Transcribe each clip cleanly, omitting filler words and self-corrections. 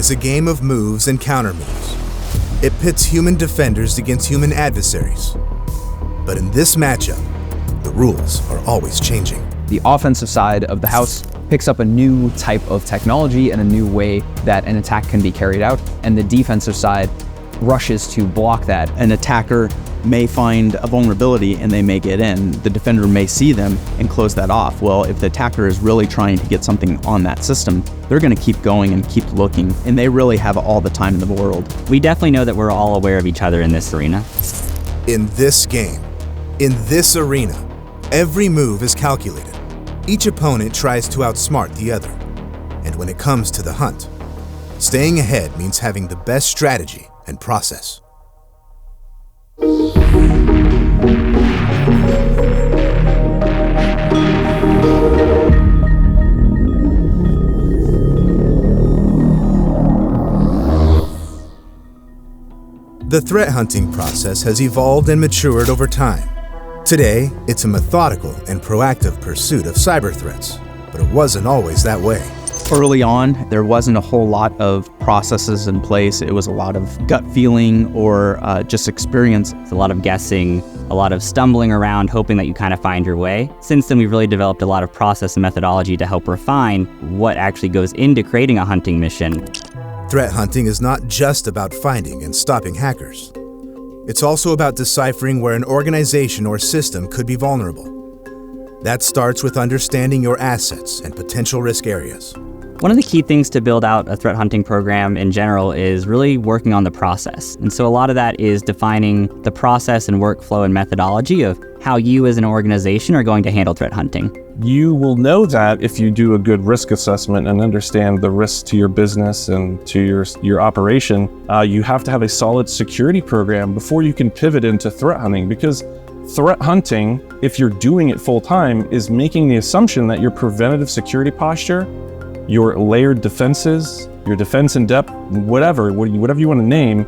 is a game of moves and counter moves. It pits human defenders against human adversaries. But in this matchup, the rules are always changing. The offensive side of the house picks up a new type of technology and a new way that an attack can be carried out, and the defensive side rushes to block that. An attacker may find a vulnerability and they may get in. The defender may see them and close that off. Well, if the attacker is really trying to get something on that system, they're going to keep going and keep looking, and they really have all the time in the world. We definitely know that we're all aware of each other in this arena. In this game, in this arena, every move is calculated. Each opponent tries to outsmart the other. And when it comes to the hunt, staying ahead means having the best strategy and process. The threat hunting process has evolved and matured over time. Today, it's a methodical and proactive pursuit of cyber threats, but it wasn't always that way. Early on, there wasn't a whole lot of processes in place. It was a lot of gut feeling or just experience. It's a lot of guessing, a lot of stumbling around, hoping that you kind of find your way. Since then, we've really developed a lot of process and methodology to help refine what actually goes into creating a hunting mission. Threat hunting is not just about finding and stopping hackers. It's also about deciphering where an organization or system could be vulnerable. That starts with understanding your assets and potential risk areas. One of the key things to build out a threat hunting program in general is really working on the process. And so a lot of that is defining the process and workflow and methodology of how you as an organization are going to handle threat hunting. You will know that if you do a good risk assessment and understand the risks to your business and to your operation. You have to have a solid security program before you can pivot into threat hunting, because threat hunting, if you're doing it full time, is making the assumption that your preventative security posture, your layered defenses, your defense in depth, whatever you want to name,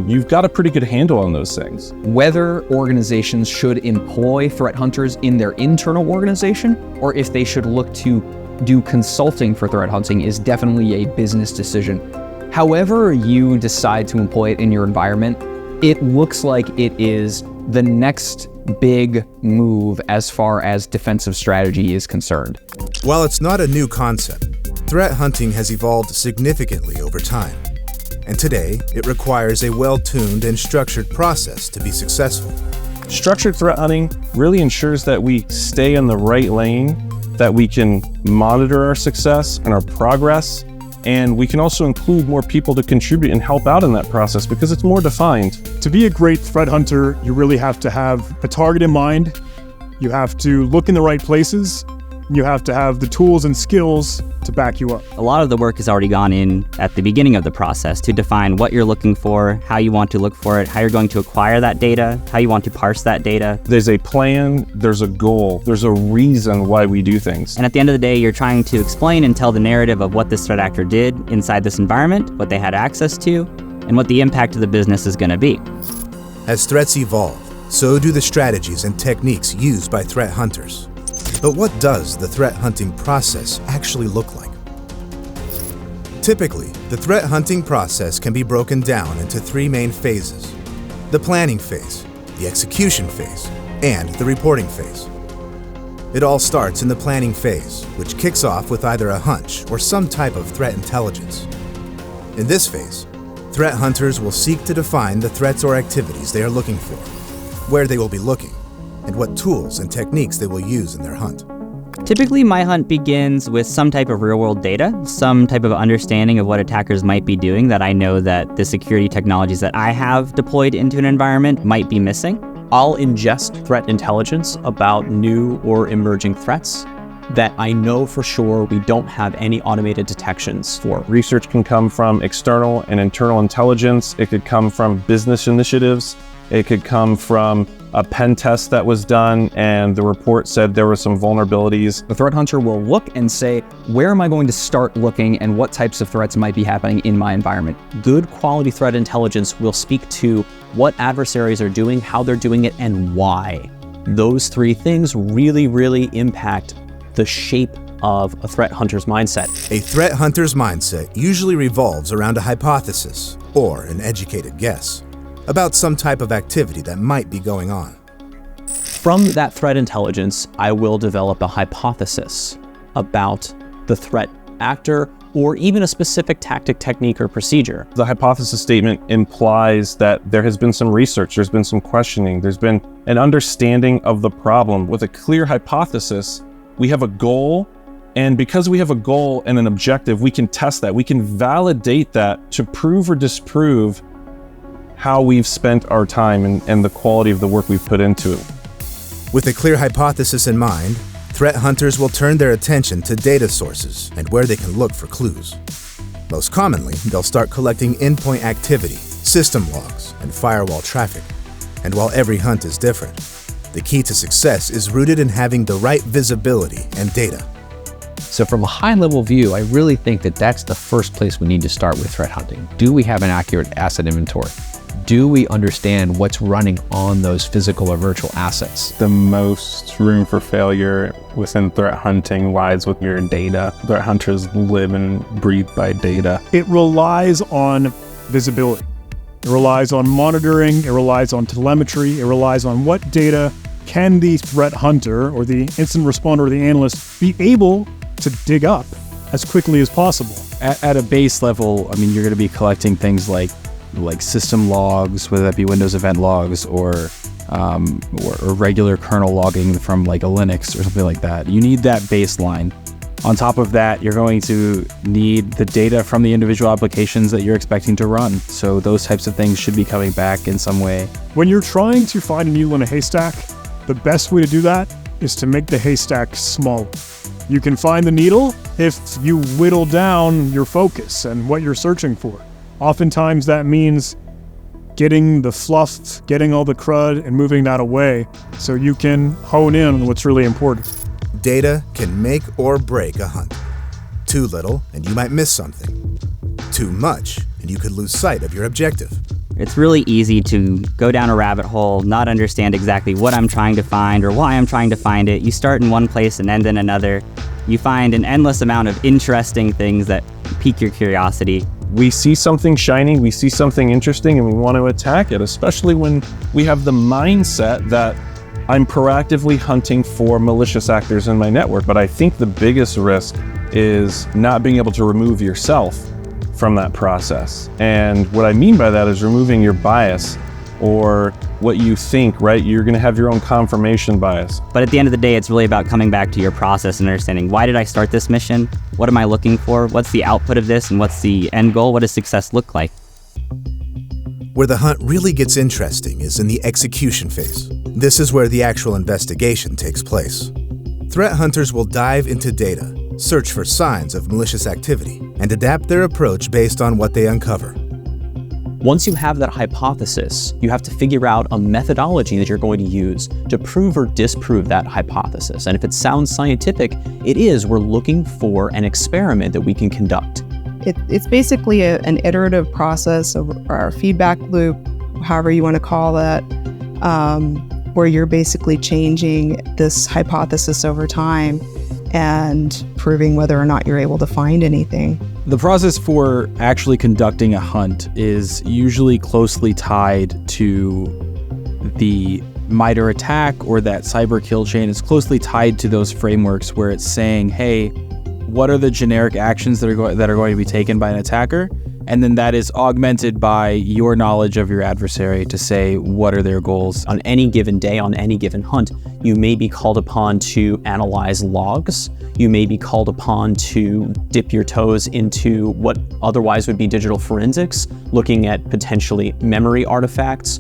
you've got a pretty good handle on those things. Whether organizations should employ threat hunters in their internal organization, or if they should look to do consulting for threat hunting, is definitely a business decision. However you decide to employ it in your environment, it looks like it is the next big move as far as defensive strategy is concerned. While it's not a new concept, threat hunting has evolved significantly over time. And today, it requires a well-tuned and structured process to be successful. Structured threat hunting really ensures that we stay in the right lane, that we can monitor our success and our progress, and we can also include more people to contribute and help out in that process because it's more defined. To be a great threat hunter, you really have to have a target in mind. You have to look in the right places. You have to have the tools and skills to back you up. A lot of the work has already gone in at the beginning of the process to define what you're looking for, how you want to look for it, how you're going to acquire that data, how you want to parse that data. There's a plan, there's a goal, there's a reason why we do things. And at the end of the day, you're trying to explain and tell the narrative of what this threat actor did inside this environment, what they had access to, and what the impact of the business is going to be. As threats evolve, so do the strategies and techniques used by threat hunters. But what does the threat hunting process actually look like? Typically, the threat hunting process can be broken down into three main phases: the planning phase, the execution phase, and the reporting phase. It all starts in the planning phase, which kicks off with either a hunch or some type of threat intelligence. In this phase, threat hunters will seek to define the threats or activities they are looking for, where they will be looking, and what tools and techniques they will use in their hunt. Typically, my hunt begins with some type of real-world data, some type of understanding of what attackers might be doing that I know that the security technologies that I have deployed into an environment might be missing. I'll ingest threat intelligence about new or emerging threats that I know for sure we don't have any automated detections for. Research can come from external and internal intelligence. It could come from business initiatives. It could come from a pen test that was done and the report said there were some vulnerabilities. The threat hunter will look and say, where am I going to start looking and what types of threats might be happening in my environment? Good quality threat intelligence will speak to what adversaries are doing, how they're doing it, and why. Those three things really, really impact the shape of a threat hunter's mindset? A threat hunter's mindset usually revolves around a hypothesis, or an educated guess, about some type of activity that might be going on. From that threat intelligence, I will develop a hypothesis about the threat actor or even a specific tactic, technique, or procedure. The hypothesis statement implies that there has been some research, there's been some questioning, there's been an understanding of the problem. With a clear hypothesis, we have a goal, and because we have a goal and an objective, we can test that. We can validate that to prove or disprove how we've spent our time and the quality of the work we've put into it. With a clear hypothesis in mind, threat hunters will turn their attention to data sources and where they can look for clues. Most commonly, they'll start collecting endpoint activity, system logs, and firewall traffic. And while every hunt is different, the key to success is rooted in having the right visibility and data. So from a high-level view, I really think that that's the first place we need to start with threat hunting. Do we have an accurate asset inventory? Do we understand what's running on those physical or virtual assets? The most room for failure within threat hunting lies with your data. Threat hunters live and breathe by data. It relies on visibility. It relies on monitoring. It relies on telemetry. It relies on what data can the threat hunter or the incident responder or the analyst be able to dig up as quickly as possible. At a base level, I mean, you're going to be collecting things like system logs, whether that be Windows event logs or regular kernel logging from like a Linux or something like that. You need that baseline. On top of that, you're going to need the data from the individual applications that you're expecting to run. So those types of things should be coming back in some way. When you're trying to find a needle in a haystack, the best way to do that is to make the haystack smaller. You can find the needle if you whittle down your focus and what you're searching for. Oftentimes that means getting the fluff, getting all the crud, and moving that away so you can hone in on what's really important. Data can make or break a hunt. Too little, and you might miss something. Too much, and you could lose sight of your objective. It's really easy to go down a rabbit hole, not understand exactly what I'm trying to find or why I'm trying to find it. You start in one place and end in another. You find an endless amount of interesting things that pique your curiosity. We see something shiny, we see something interesting, and we want to attack it, especially when we have the mindset that I'm proactively hunting for malicious actors in my network. But I think the biggest risk is not being able to remove yourself from that process. And what I mean by that is removing your bias or what you think, right? You're going to have your own confirmation bias. But at the end of the day, it's really about coming back to your process and understanding, why did I start this mission? What am I looking for? What's the output of this? And what's the end goal? What does success look like? Where the hunt really gets interesting is in the execution phase. This is where the actual investigation takes place. Threat hunters will dive into data, search for signs of malicious activity, and adapt their approach based on what they uncover. Once you have that hypothesis, you have to figure out a methodology that you're going to use to prove or disprove that hypothesis. And if it sounds scientific, it is. We're looking for an experiment that we can conduct. It's basically an iterative process of our feedback loop, however you want to call that, where you're basically changing this hypothesis over time and proving whether or not you're able to find anything. The process for actually conducting a hunt is usually closely tied to the MITRE attack or that cyber kill chain. It's closely tied to those frameworks where it's saying, hey, what are the generic actions that are going to be taken by an attacker? And then that is augmented by your knowledge of your adversary to say, what are their goals? On any given day, on any given hunt, you may be called upon to analyze logs. You may be called upon to dip your toes into what otherwise would be digital forensics, looking at potentially memory artifacts.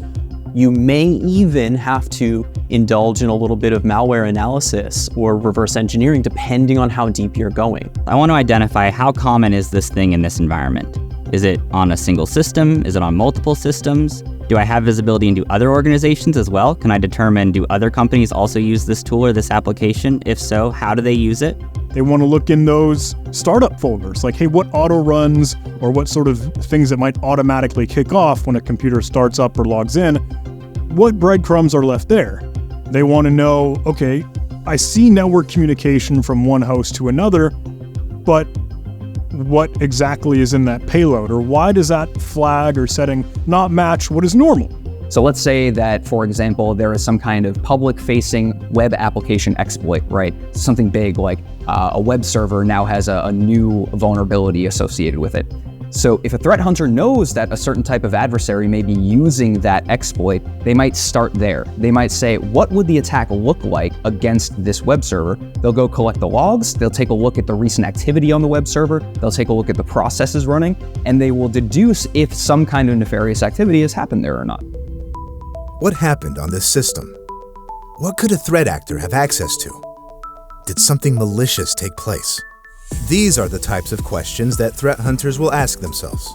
You may even have to indulge in a little bit of malware analysis or reverse engineering, depending on how deep you're going. I want to identify, how common is this thing in this environment? Is it on a single system? Is it on multiple systems? Do I have visibility into other organizations as well? Can I determine, do other companies also use this tool or this application? If so, how do they use it? They want to look in those startup folders, like, hey, what auto runs or what sort of things that might automatically kick off when a computer starts up or logs in? What breadcrumbs are left there? They want to know, okay, I see network communication from one host to another, but what exactly is in that payload? Or why does that flag or setting not match what is normal? So let's say that, for example, there is some kind of public-facing web application exploit, right? Something big like a web server now has a new vulnerability associated with it. So if a threat hunter knows that a certain type of adversary may be using that exploit, they might start there. They might say, what would the attack look like against this web server? They'll go collect the logs, they'll take a look at the recent activity on the web server, they'll take a look at the processes running, and they will deduce if some kind of nefarious activity has happened there or not. What happened on this system? What could a threat actor have access to? Did something malicious take place? These are the types of questions that threat hunters will ask themselves.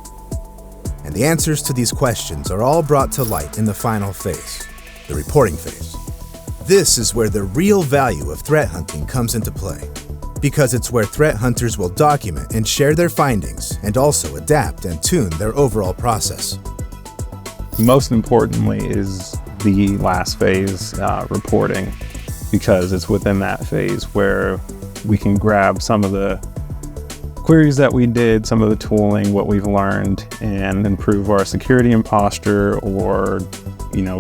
And the answers to these questions are all brought to light in the final phase, the reporting phase. This is where the real value of threat hunting comes into play, because it's where threat hunters will document and share their findings and also adapt and tune their overall process. Most importantly is the last phase, reporting, because it's within that phase where we can grab some of the queries that we did, some of the tooling, what we've learned, and improve our security posture, or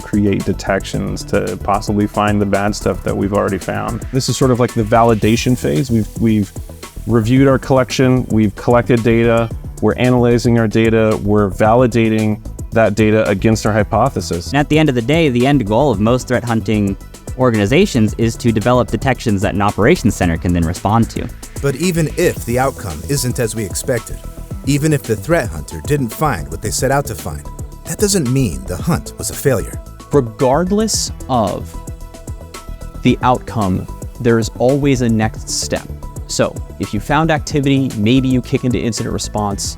create detections to possibly find the bad stuff that we've already found. This is sort of like the validation phase. We've reviewed our collection, we've collected data, we're analyzing our data, we're validating that data against our hypothesis. And at the end of the day, the end goal of most threat hunting organizations is to develop detections that an operations center can then respond to. But even if the outcome isn't as we expected, even if the threat hunter didn't find what they set out to find, that doesn't mean the hunt was a failure. Regardless of the outcome, there is always a next step. So if you found activity, maybe you kick into incident response,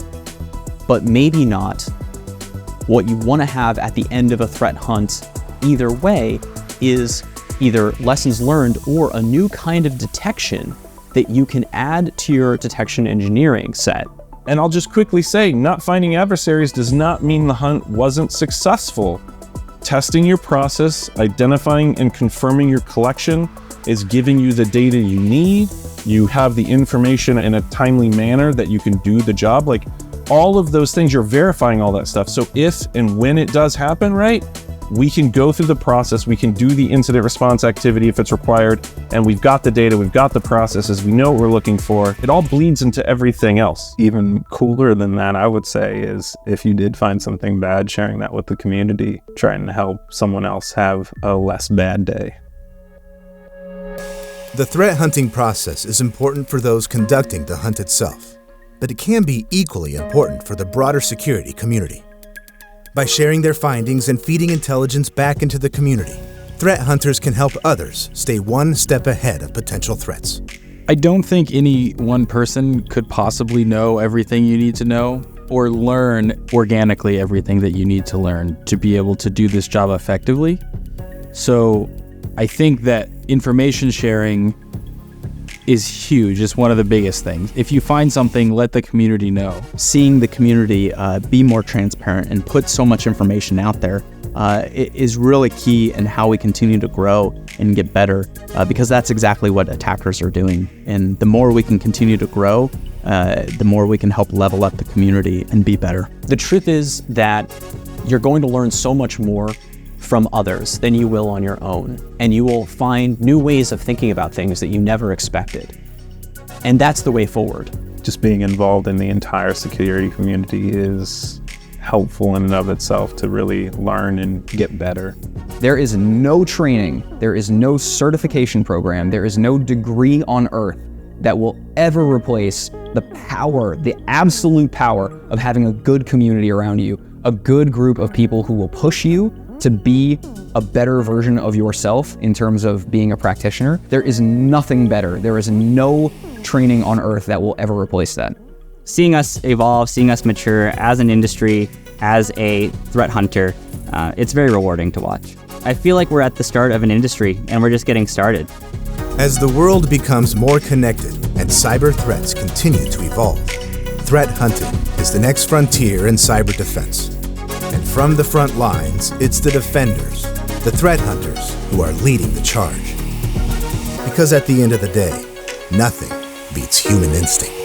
but maybe not. What you want to have at the end of a threat hunt, either way, is either lessons learned or a new kind of detection that you can add to your detection engineering set. And I'll just quickly say, not finding adversaries does not mean the hunt wasn't successful. Testing your process, identifying and confirming your collection is giving you the data you need. You have the information in a timely manner that you can do the job. Like all of those things, you're verifying all that stuff. So if and when it does happen, right, we can go through the process, we can do the incident response activity if it's required, and we've got the data, we've got the processes, we know what we're looking for. It all bleeds into everything else. Even cooler than that, I would say, is if you did find something bad, sharing that with the community, trying to help someone else have a less bad day. The threat hunting process is important for those conducting the hunt itself, but it can be equally important for the broader security community. By sharing their findings and feeding intelligence back into the community, threat hunters can help others stay one step ahead of potential threats. I don't think any one person could possibly know everything you need to know or learn organically everything that you need to learn to be able to do this job effectively. So I think that information sharing is huge. It's one of the biggest things. If you find something, let the community know. Seeing the community be more transparent and put so much information out there is really key in how we continue to grow and get better, because that's exactly what attackers are doing. And the more we can continue to grow, the more we can help level up the community and be better. The truth is that you're going to learn so much more from others than you will on your own. And you will find new ways of thinking about things that you never expected. And that's the way forward. Just being involved in the entire security community is helpful in and of itself to really learn and get better. There is no training, there is no certification program, there is no degree on earth that will ever replace the power, the absolute power of having a good community around you, a good group of people who will push you to be a better version of yourself in terms of being a practitioner. There is nothing better. There is no training on earth that will ever replace that. Seeing us evolve, seeing us mature as an industry, as a threat hunter, it's very rewarding to watch. I feel like we're at the start of an industry and we're just getting started. As the world becomes more connected and cyber threats continue to evolve, threat hunting is the next frontier in cyber defense. And from the front lines, it's the defenders, the threat hunters, who are leading the charge. Because at the end of the day, nothing beats human instinct.